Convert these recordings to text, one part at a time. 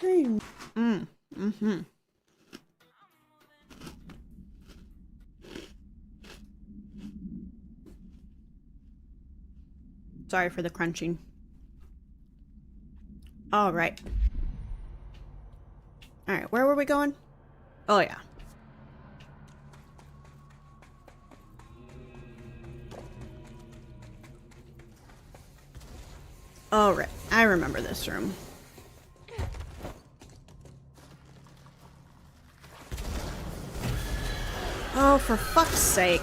change. Mm-hmm. Sorry for the crunching. All right. All right, where were we going? Oh, yeah. All right, I remember this room. Oh, for fuck's sake.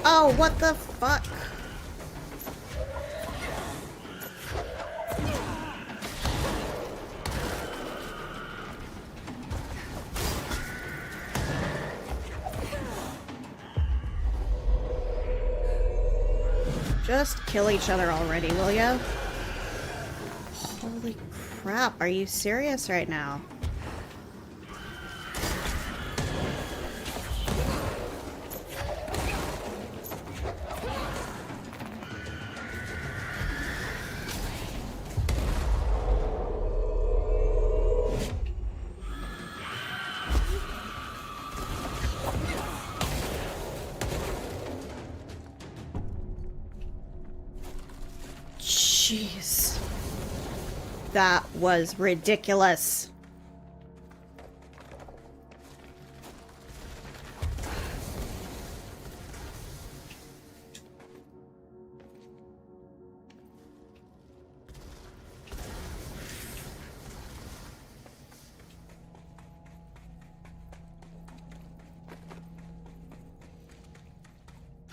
Oh, what the fuck? Just kill each other already, will ya? Holy crap, are you serious right now? Jeez. That was ridiculous.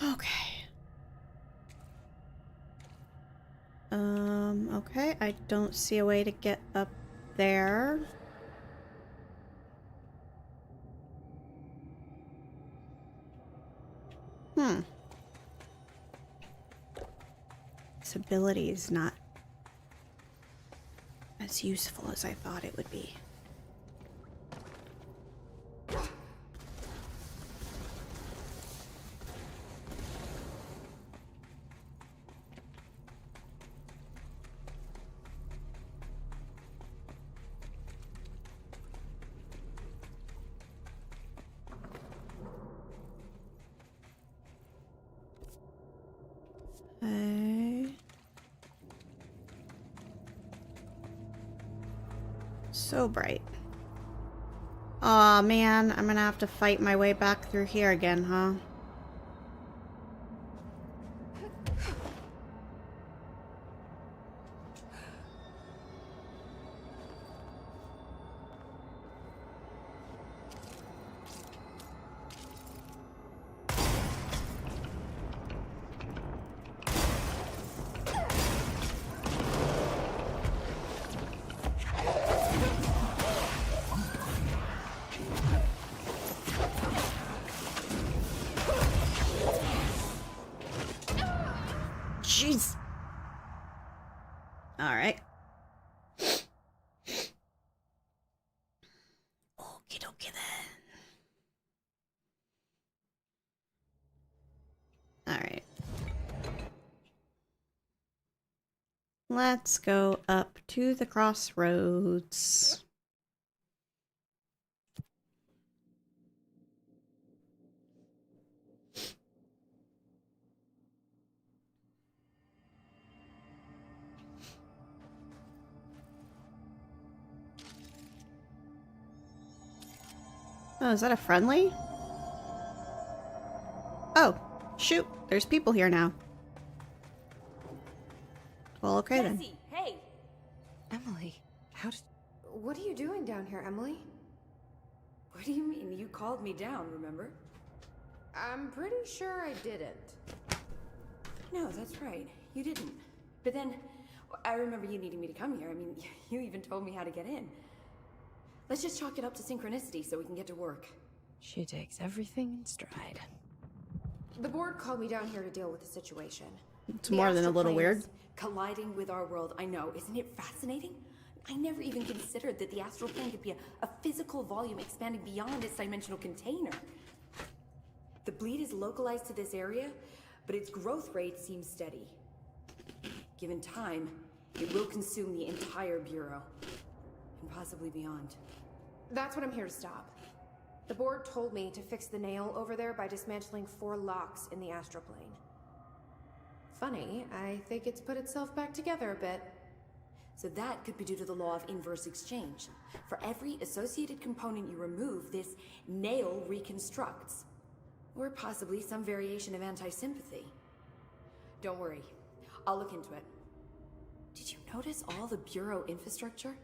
Okay. Okay, I don't see a way to get up there. This ability is not as useful as I thought it would be. Okay. So bright. Aw, man, I'm gonna have to fight my way back through here again, huh? Jeez. Alright. Okie dokie then. Alright. Let's go up to the crossroads. Oh, is that a friendly? Oh, shoot. There's people here now. Well, okay then. Jesse, hey! Emily, how did... What are you doing down here, Emily? What do you mean? You called me down, remember? I'm pretty sure I didn't. No, that's right. You didn't. But then, I remember you needing me to come here. I mean, you even told me how to get in. Let's just chalk it up to synchronicity so we can get to work. She takes everything in stride. The board called me down here to deal with the situation. It's more than a little weird. Colliding with our world, I know. Isn't it fascinating? I never even considered that the astral plane could be a physical volume expanding beyond its dimensional container. The bleed is localized to this area, but its growth rate seems steady. Given time, it will consume the entire Bureau, and possibly beyond. That's what I'm here to stop. The board told me to fix the nail over there by dismantling 4 locks in the astral plane. Funny, I think it's put itself back together a bit. So that could be due to the law of inverse exchange. For every associated component you remove, this nail reconstructs. Or possibly some variation of anti-sympathy. Don't worry, I'll look into it. Did you notice all the Bureau infrastructure?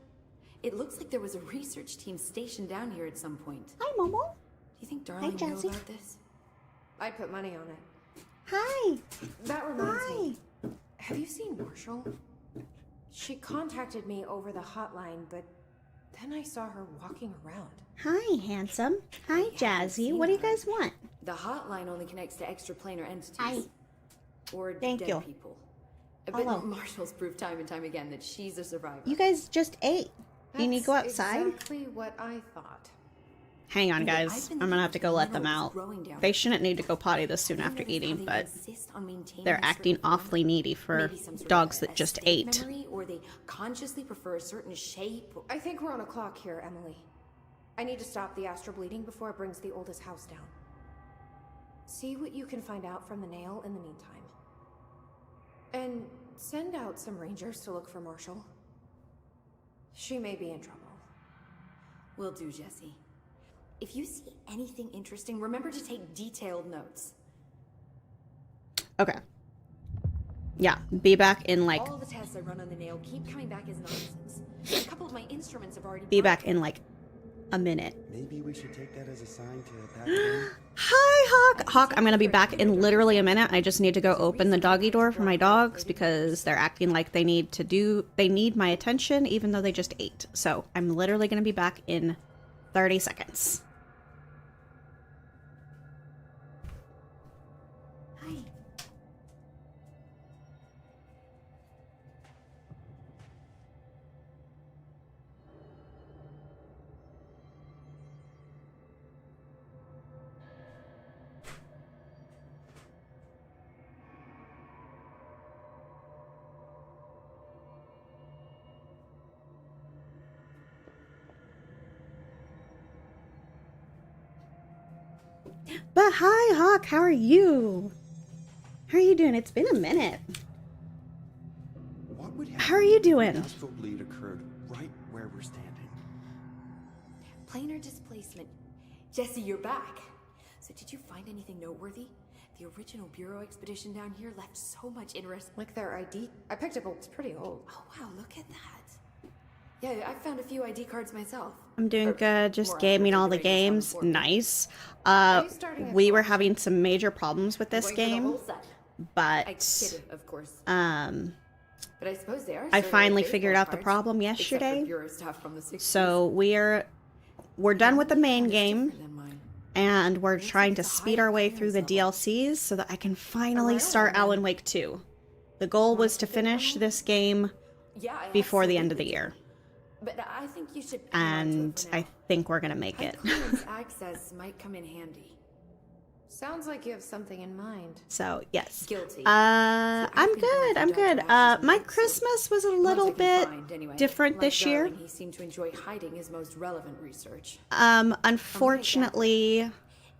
It looks like there was a research team stationed down here at some point. Hi, Momo. Do you think Darling knew Jazzy. about this? I'd put money on it. Hi. That reminds Hi. me. Have you seen Marshall? She contacted me over the hotline, but then I saw her walking around. Hi, handsome. Hi, Jazzy. What do you guys want? The hotline only connects to extraplanar entities. Hi. Or Thank dead you. people. But Hello. Marshall's proved time and time again that she's a survivor. You guys just ate. Do you need to go That's outside? exactly what I thought. Hang on, Anyway, guys. I've been I'm gonna have to go let them minerals out. growing down They here. shouldn't need to go potty this soon Have you after noticed how eating, they but insist on maintaining they're a certain acting form? awfully needy for Maybe some sort of dogs a that just state ate. memory, or they consciously prefer a certain shape. I think we're on a clock here, Emily. I need to stop the astral bleeding before it brings the oldest house down. See what you can find out from the nail in the meantime. And send out some rangers to look for Marshall. She may be in trouble. Will do, Jesse. If you see anything interesting, remember to take detailed notes. Okay. Yeah, be back in like All the tests I run on the nail keep coming back as nonsense. A couple of my instruments have already be back in like a minute. Maybe we should take that as a sign to pack it in. Hi, Hawk. Hawk, I'm gonna be back in literally a minute. I just need to go open the doggy door for my dogs because they're acting like they need my attention even though they just ate. So I'm literally gonna be back in 30 seconds. Hi. But hi, Hawk. How are you? How are you doing? It's been a minute. What would How are you doing? if an astral bleed occurred right where we're standing? Planar displacement. Jesse, you're back. So did you find anything noteworthy? The original Bureau expedition down here left so much interest. Like their ID? I picked up it's pretty old. Oh wow, look at that. Yeah, I found a few ID cards myself. I'm doing Or good. Just more gaming all the accurately, they games. just haven't worked. Nice. Are you starting at We were close? having some major problems with this Going for the game, whole set. I but kidded, of course. but I suppose they are. I sort of finally baseball figured out the cards, problem except for yesterday. Bureau stuff from the 60s. So we're done with the main It's game, different than mine. and we're Looks trying like to it's a speed higher our way through the clearance DLCs so that I can finally Right start on, Alan then. Wake 2. The goal was to finish this game Yeah, before the end of the absolutely. year, But I think you should hang on to it and for I now. think we're gonna make High it. clearance access might come in handy. Sounds like you have something in mind. So yes. Guilty. I'm been good. I'm hunting good. Dr. Ash's My notes, so Christmas was a ones little I can bit find, anyway. different Like this year. Darling, he seemed to enjoy hiding his most relevant research. Unfortunately,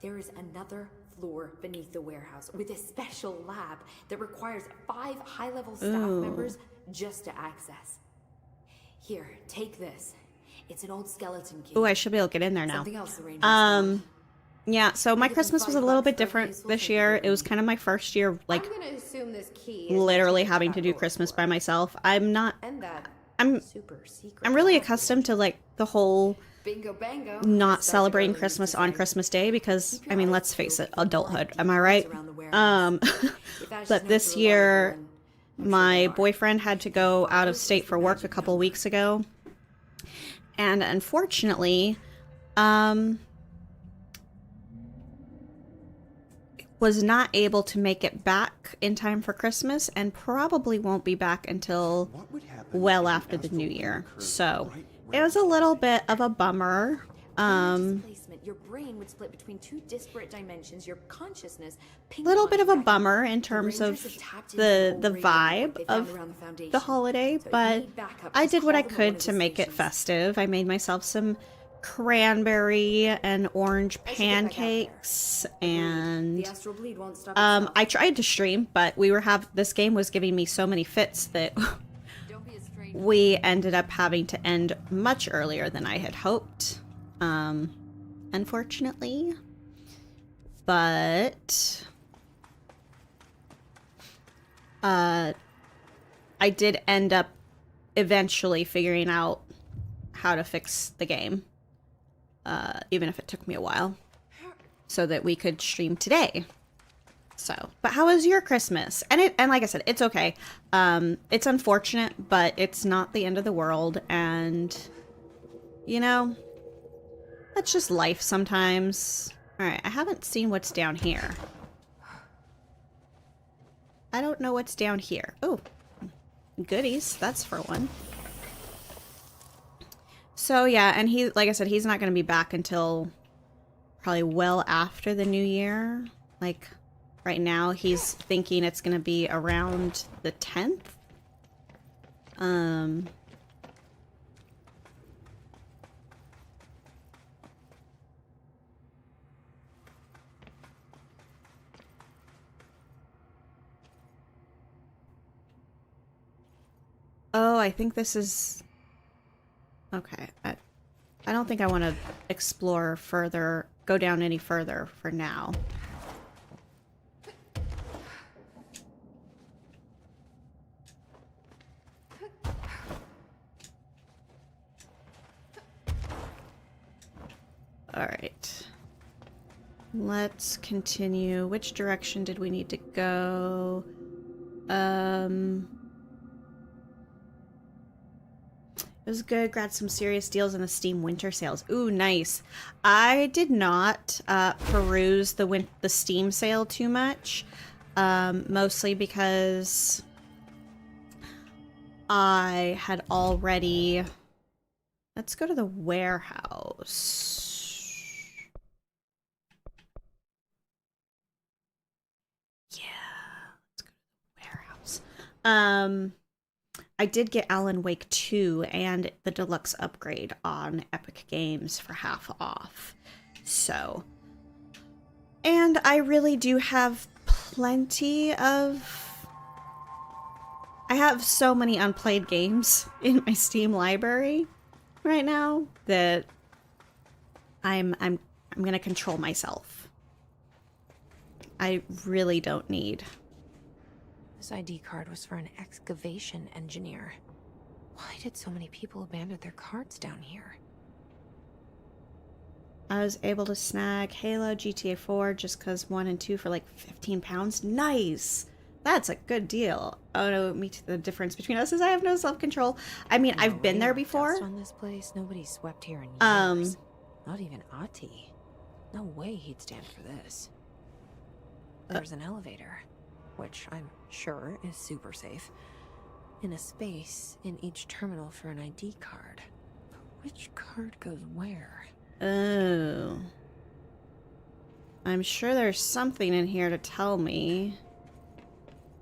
There is another floor beneath the warehouse with a special lab that requires 5 high-level staff Ooh. members just to access. Here, take this. It's an old skeleton key. oh, I should be able to get in there now. Something else the Rangers found. Yeah, so my Maybe Christmas was a $5 little bit for a different useful this thing year. to It was do. kind of my first year, like, I'm gonna assume this key is literally the key having that to do door's Christmas door. by myself. I'm not, And that I'm, super secret I'm really password accustomed to, entry. like, the whole Bingo bango. not Such a celebrating girly used to Christmas on say. Christmas Day because, Keep your I mean, eyes let's face peeled it, for more adulthood. ID Am I cards right? around the warehouse. If Ashley's But known this for year, reliable, and I'm sure they my are. boyfriend had to go out of 5 state is for the work a magic couple number. weeks ago. And unfortunately, um, was not able to make it back in time for Christmas and probably won't be back until What would happen well if the after the astral new bleed year. occurred So right it where was we're a little standing? bit of a bummer. In your displacement, your brain would split between 2 disparate dimensions. Your consciousness Little bit of a ping-ponged back. bummer in The terms of Rangers have tapped into an the old radio network vibe they found of around the Foundation. the holiday, So if you but need backup, I just did what I call them at one could of to the make it stations. festive. I made myself some cranberry and orange I should get back out there. pancakes, and The astral bleed won't stop itself. I tried to stream, but this game was giving me so many fits that Don't be a stranger. we ended up having to end much earlier than I had hoped. Unfortunately. But I did end up eventually figuring out how to fix the game. Even if it took me a while. So that we could stream today. So, but how was your Christmas? And like I said, it's okay. It's unfortunate, but it's not the end of the world, and you know, that's just life sometimes. Alright, I haven't seen what's down here. I don't know what's down here. Oh, goodies. That's for one. So yeah, and like I said, he's not going to be back until probably well after the new year. Like, right now, he's thinking it's going to be around the 10th. Oh, I think this is... Okay. I don't think I want to explore further, go down any further for now. Alright. Let's continue. Which direction did we need to go? It was good. Grabbed some serious deals in the Steam winter sales. Ooh, nice. I did not peruse the Steam sale too much. Mostly because I had already... Let's go to the warehouse. Yeah, let's go to the warehouse. I did get Alan Wake 2 and the deluxe upgrade on Epic Games for half off. So, and I really do have plenty of... I have so many unplayed games in my Steam library right now that I'm gonna control myself. I really don't need. This ID card was for an excavation engineer. Why did so many people abandon their cards down here? I was able to snag Halo, GTA 4 just because 1 and 2 for like £15. Nice! That's a good deal. Oh no, the difference between us is I have no self-control. I mean, No I've been there radar before. dust on this place. Nobody swept here in years. Not even Ati. No way he'd stand for this. There's an elevator, which I'm sure is super safe, in a space in each terminal for an ID card. But which card goes where? Oh. I'm sure there's something in here to tell me.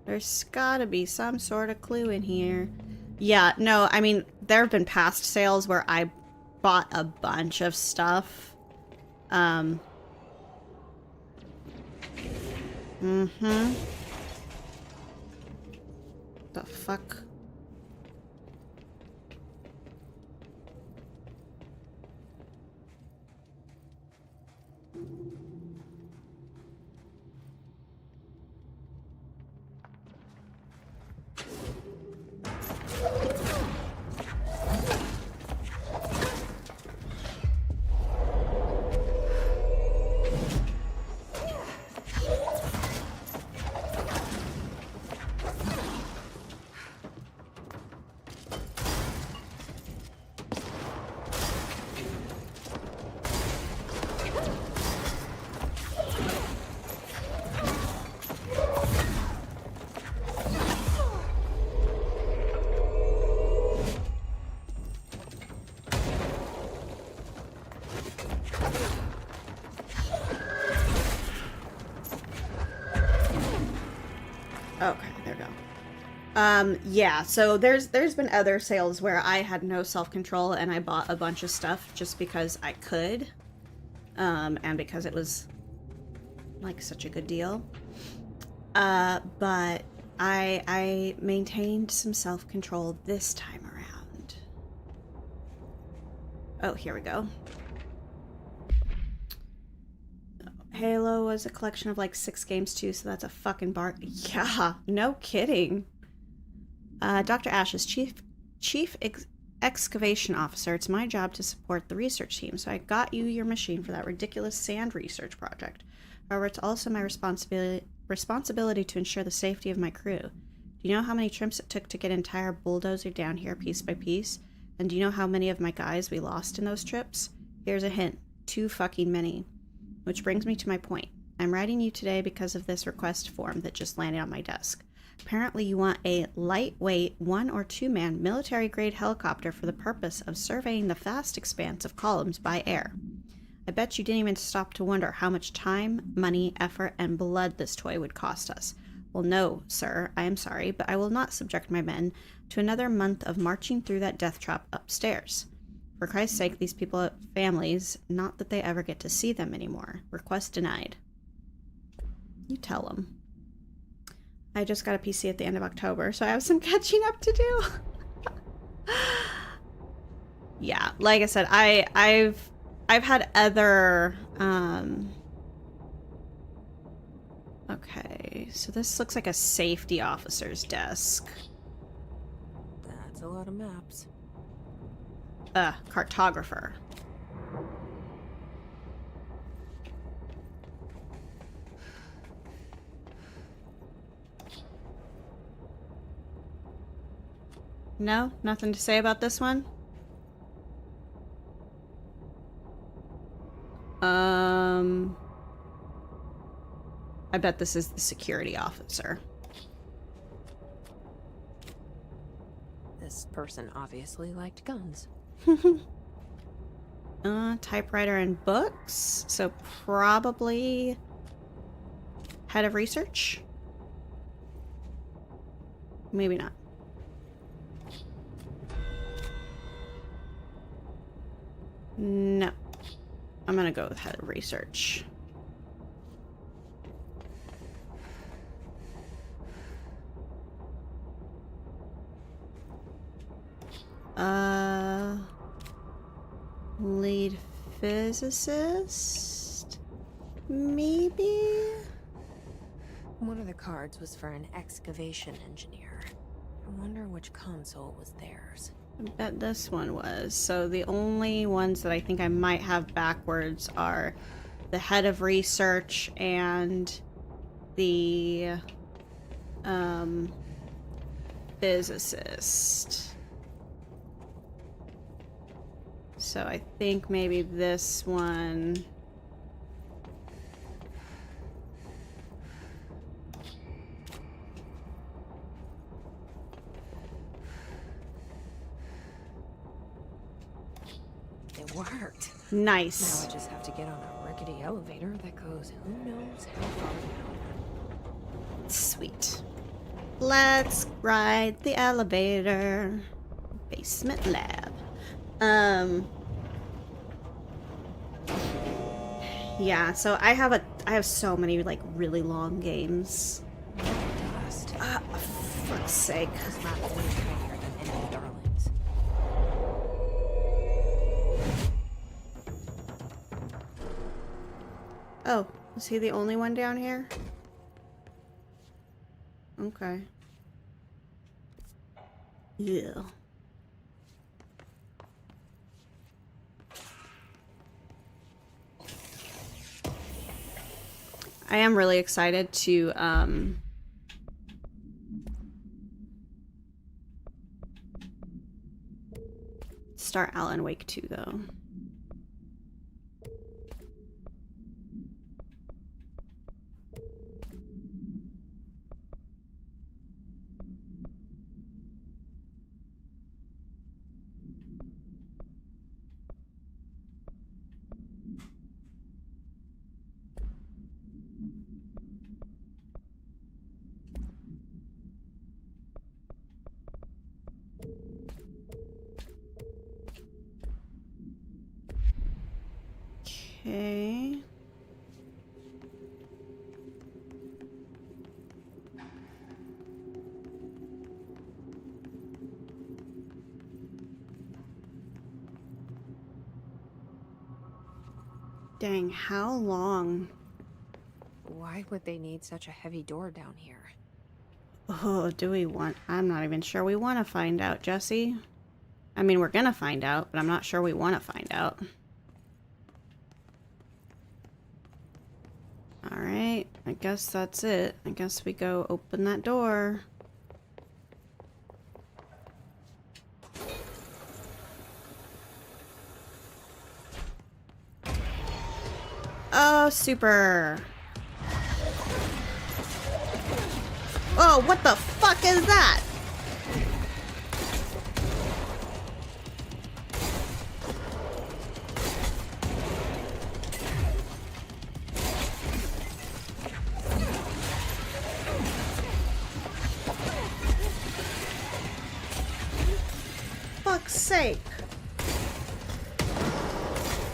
There's gotta be some sort of clue in here. Yeah, no, I mean, there have been past sales where I bought a bunch of stuff. The fuck? there we go. Yeah, so there's been other sales where I had no self-control and I bought a bunch of stuff just because I could. And because it was like such a good deal. But I maintained some self-control this time around. Oh, here we go. Halo was a collection of like 6 games too, so that's a fucking bar. Yeah, no kidding. Dr. Ash is chief excavation officer. It's my job to support the research team, so I got you your machine for that ridiculous sand research project. However, it's also my responsibility to ensure the safety of my crew. Do you know how many trips it took to get an entire bulldozer down here piece by piece? And do you know how many of my guys we lost in those trips? Here's a hint. 2 fucking many. Which brings me to my point. I'm writing you today because of this request form that just landed on my desk. Apparently you want a lightweight 1 or 2 man military-grade helicopter for the purpose of surveying the vast expanse of columns by air. I bet you didn't even stop to wonder how much time, money, effort, and blood this toy would cost us. Well, no, sir, I am sorry, but I will not subject my men to another month of marching through that death trap upstairs. For Christ's sake, these people have families, not that they ever get to see them anymore. Request denied. You tell them. I just got a PC at the end of October, so I have some catching up to do. Yeah, like I said, I've had other okay, so this looks like a safety officer's desk. That's a lot of maps. Cartographer. No? Nothing to say about this one? I bet this is the security officer. This person obviously liked guns. Typewriter and books. So probably head of research? Maybe not. No. I'm gonna go with head of research. Lead physicist? Maybe? One of the cards was for an excavation engineer. I wonder which console was theirs. I bet this one was. So the only ones that I think I might have backwards are the head of research and the physicist. So I think maybe this one. It worked. Nice. Now I just have to get on a rickety elevator that goes who knows how far down. Sweet. Let's ride the elevator. Basement lab. Yeah, so I have so many like really long games. Dust. For fuck's sake. This map is way tinier than any of Darling's. Oh, is he the only one down here? Okay. Yeah. I am really excited to start Alan Wake 2 though. Okay. Dang, how long? Why would they need such a heavy door down here? Oh, do we want... I'm not even sure we want to find out, Jesse. I mean, we're gonna find out, but I'm not sure we want to find out. Alright, I guess that's it. I guess we go open that door. Oh, super. Oh, what the fuck is that? Fuck's sake.